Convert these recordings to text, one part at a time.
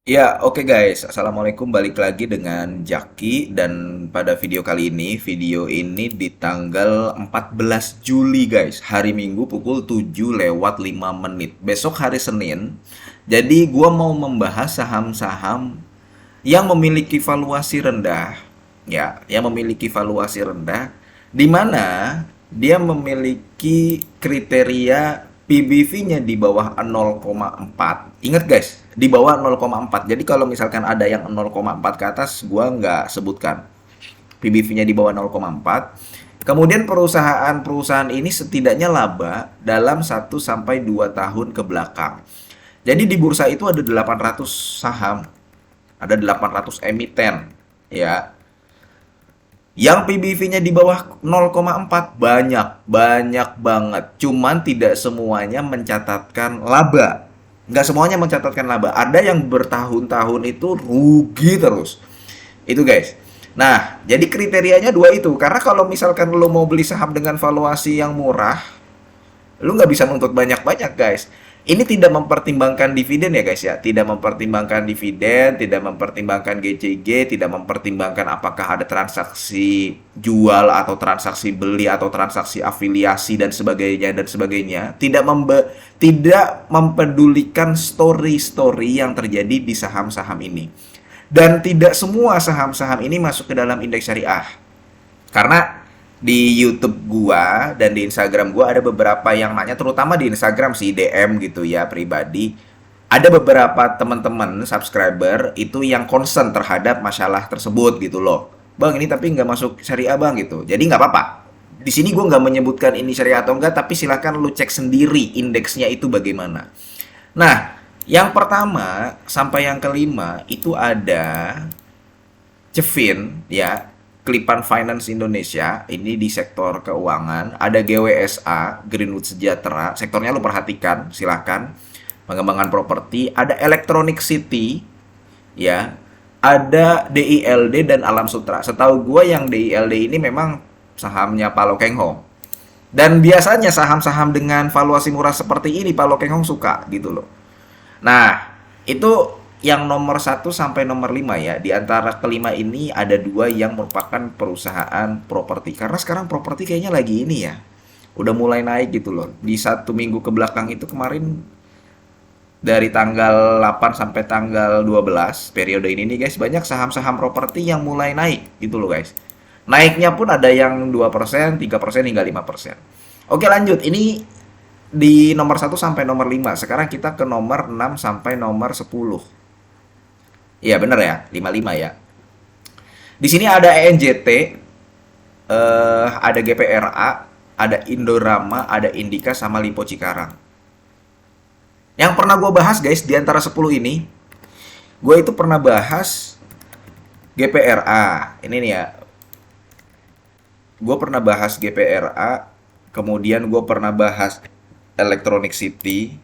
Ya, oke guys. Assalamualaikum. Balik lagi dengan Jaki dan pada video ini di tanggal 14 Juli guys. Hari Minggu pukul 7:05. Besok hari Senin. Jadi gua mau membahas saham-saham yang memiliki valuasi rendah. Ya, yang memiliki valuasi rendah di mana dia memiliki kriteria PBV-nya di bawah 0,4. Ingat guys, di bawah 0,4. Jadi kalau misalkan ada yang 0,4 ke atas, gua nggak sebutkan. PBV-nya di bawah 0,4. Kemudian perusahaan-perusahaan ini setidaknya laba dalam 1 sampai 2 tahun ke belakang. Jadi di bursa itu ada 800 saham, ada 800 emiten, ya. Yang PBV-nya di bawah 0,4 banyak banget. Cuman tidak semuanya mencatatkan laba. Nggak semuanya mencatatkan laba. Ada yang bertahun-tahun itu rugi terus. Itu guys. Nah, jadi kriterianya dua itu. Karena kalau misalkan lo mau beli saham dengan valuasi yang murah, lu nggak bisa nuntut banyak-banyak guys. Ini tidak mempertimbangkan dividen ya guys ya, tidak mempertimbangkan dividen, tidak mempertimbangkan GCG, tidak mempertimbangkan apakah ada transaksi jual atau transaksi beli atau transaksi afiliasi dan sebagainya, tidak mempedulikan story-story yang terjadi di saham-saham ini. Dan tidak semua saham-saham ini masuk ke dalam indeks syariah. Karena di YouTube gua dan di Instagram gua ada beberapa yang nanya, terutama di Instagram sih, DM gitu ya, pribadi. Ada beberapa teman-teman subscriber itu yang concern terhadap masalah tersebut gitu loh. Bang, ini tapi nggak masuk syariah bang gitu. Jadi nggak apa-apa. Di sini gua nggak menyebutkan ini syariah atau enggak, tapi silahkan lu cek sendiri indeksnya itu bagaimana. Nah, yang pertama sampai yang kelima itu ada Cevin ya, Klipan Finance Indonesia, ini di sektor keuangan. Ada GWSA, Greenwood Sejahtera, sektornya lu perhatikan, silahkan. Pengembangan properti, ada Electronic City, ya, ada DILD dan Alam Sutra. Setahu gue yang DILD ini memang sahamnya Pak Lo Keng Hong. Dan biasanya saham-saham dengan valuasi murah seperti ini Pak Lo Keng Hong suka gitu loh. Nah, itu yang nomor 1 sampai nomor 5 ya. Di antara kelima ini ada dua yang merupakan perusahaan properti. Karena sekarang properti kayaknya lagi ini ya. Udah mulai naik gitu loh. Di 1 minggu ke belakang itu kemarin dari tanggal 8 sampai tanggal 12 periode ini nih guys, banyak saham-saham properti yang mulai naik gitu loh guys. Naiknya pun ada yang 2%, 3% hingga 5%. Oke lanjut, ini di nomor 1 sampai nomor 5. Sekarang kita ke nomor 6 sampai nomor 10. Iya bener ya, 55 ya. Di sini ada ENJT, ada GPRA, ada Indorama, ada Indika sama Lipo Cikarang. Yang pernah gue bahas guys di antara 10 ini, gue itu pernah bahas GPRA. Ini nih ya, gue pernah bahas GPRA, kemudian gue pernah bahas Electronic City,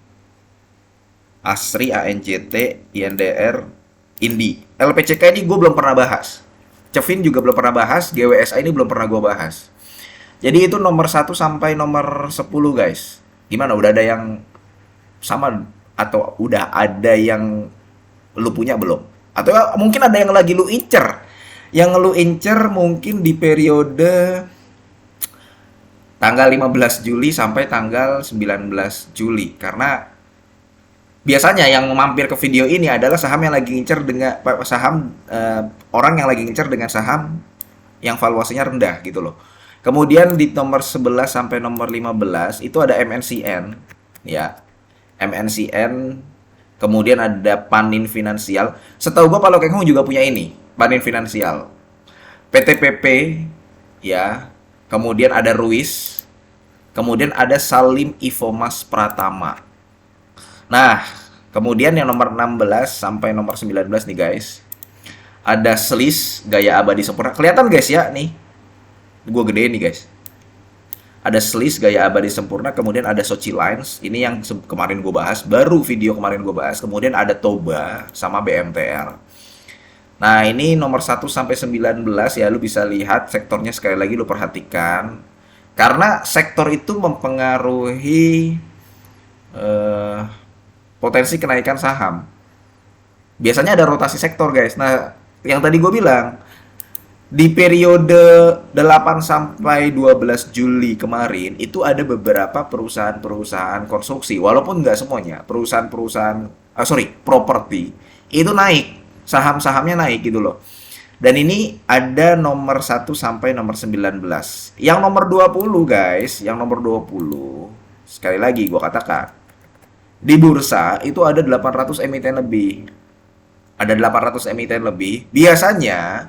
Asri, ANJT, INDR, Indi. LPCK ini gue belum pernah bahas. Cevin juga belum pernah bahas, GWSA ini belum pernah gue bahas. Jadi itu nomor 1 sampai nomor 10 guys. Gimana, udah ada yang sama atau udah ada yang lu punya belum? Atau mungkin ada yang lagi lu incer. Yang lu incer mungkin di periode tanggal 15 Juli sampai tanggal 19 Juli. Karena biasanya yang mampir ke video ini adalah saham yang lagi ngincer dengan orang yang lagi ngincer dengan saham yang valuasinya rendah gitu loh. Kemudian di nomor 11 sampai nomor 15 itu ada MNCN ya. MNCN, kemudian ada Panin Finansial. Setahu gua Pak Lokeng Hong juga punya ini, Panin Finansial. PTPP ya. Kemudian ada Ruiz, kemudian ada Salim Ifomas Pratama. Nah, kemudian yang nomor 16 sampai nomor 19 nih guys. Ada Slis Gaya Abadi Sempurna. Kelihatan guys ya nih. Gue gede nih guys. Ada Slis Gaya Abadi Sempurna, kemudian ada Sochi Lines. Ini yang kemarin gue bahas, baru video kemarin gue bahas. Kemudian ada Toba sama BMTR. Nah, ini nomor 1 sampai 19 ya, lu bisa lihat sektornya sekali lagi lu perhatikan. Karena sektor itu mempengaruhi eh, potensi kenaikan saham. biasanya ada rotasi sektor guys. Nah, yang tadi gue bilang, di periode 8 sampai 12 Juli kemarin itu ada beberapa perusahaan-perusahaan konstruksi, walaupun nggak semuanya, perusahaan-perusahaan, properti itu naik, saham-sahamnya naik gitu loh. Dan ini ada nomor 1 sampai nomor 19. Yang nomor 20 guys, yang nomor 20, sekali lagi gua katakan, di bursa itu ada 800 emiten lebih. Ada 800 emiten lebih. Biasanya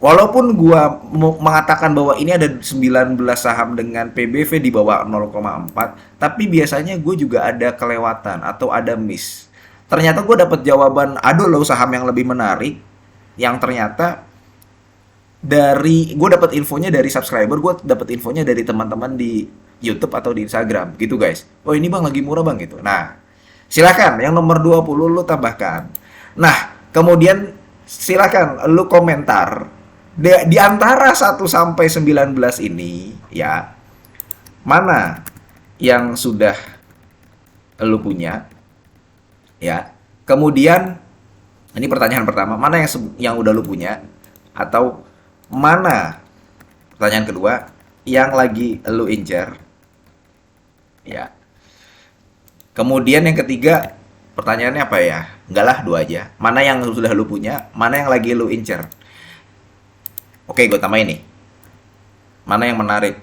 walaupun gua mengatakan bahwa ini ada 19 saham dengan PBV di bawah 0,4, tapi biasanya gue juga ada kelewatan atau ada miss. Ternyata gue dapat jawaban, ada loh saham yang lebih menarik, yang ternyata dari gue dapat infonya dari subscriber, gue dapat infonya dari teman-teman di YouTube atau di Instagram gitu guys. Oh ini bang lagi murah bang gitu. Nah, silakan yang nomor 20 lu tambahkan. Nah, kemudian silakan lu komentar di antara 1 sampai 19 ini ya, mana yang sudah lu punya ya. Kemudian ini pertanyaan pertama, mana yang udah lu punya, atau mana, pertanyaan kedua, yang lagi lu incer ya. Kemudian yang ketiga, pertanyaannya apa ya? Enggak lah, dua aja. Mana yang sudah lu punya, mana yang lagi lu incer. Oke, gue tambah ini. Mana yang menarik?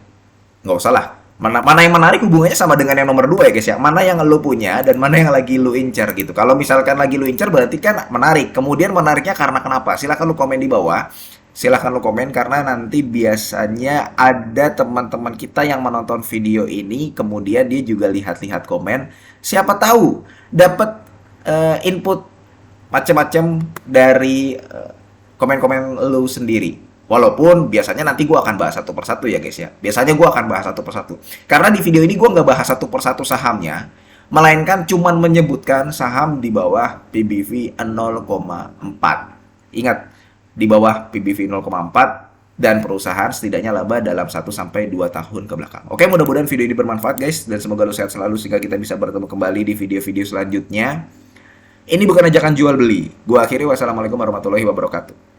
Nggak usah lah. Mana yang menarik hubungannya sama dengan yang nomor 2 ya guys ya. Mana yang lu punya dan mana yang lagi lu incer gitu. Kalau misalkan lagi lu incer berarti kan menarik. Kemudian menariknya karena kenapa? Silahkan lu komen di bawah. Silahkan lu komen karena nanti biasanya ada teman-teman kita yang menonton video ini. Kemudian dia juga lihat-lihat komen. Siapa tahu dapat input macam-macam dari komen-komen lu sendiri. Walaupun biasanya nanti gue akan bahas satu persatu ya guys ya. Biasanya gue akan bahas satu persatu. Karena di video ini gue nggak bahas satu persatu sahamnya, melainkan cuman menyebutkan saham di bawah PBV 0,4. Ingat, di bawah PBV 0,4 dan perusahaan setidaknya laba dalam 1 sampai 2 tahun ke belakang. Oke, mudah-mudahan video ini bermanfaat guys dan semoga lo sehat selalu sehingga kita bisa bertemu kembali di video-video selanjutnya. Ini bukan ajakan jual beli. Gua akhiri, wassalamualaikum warahmatullahi wabarakatuh.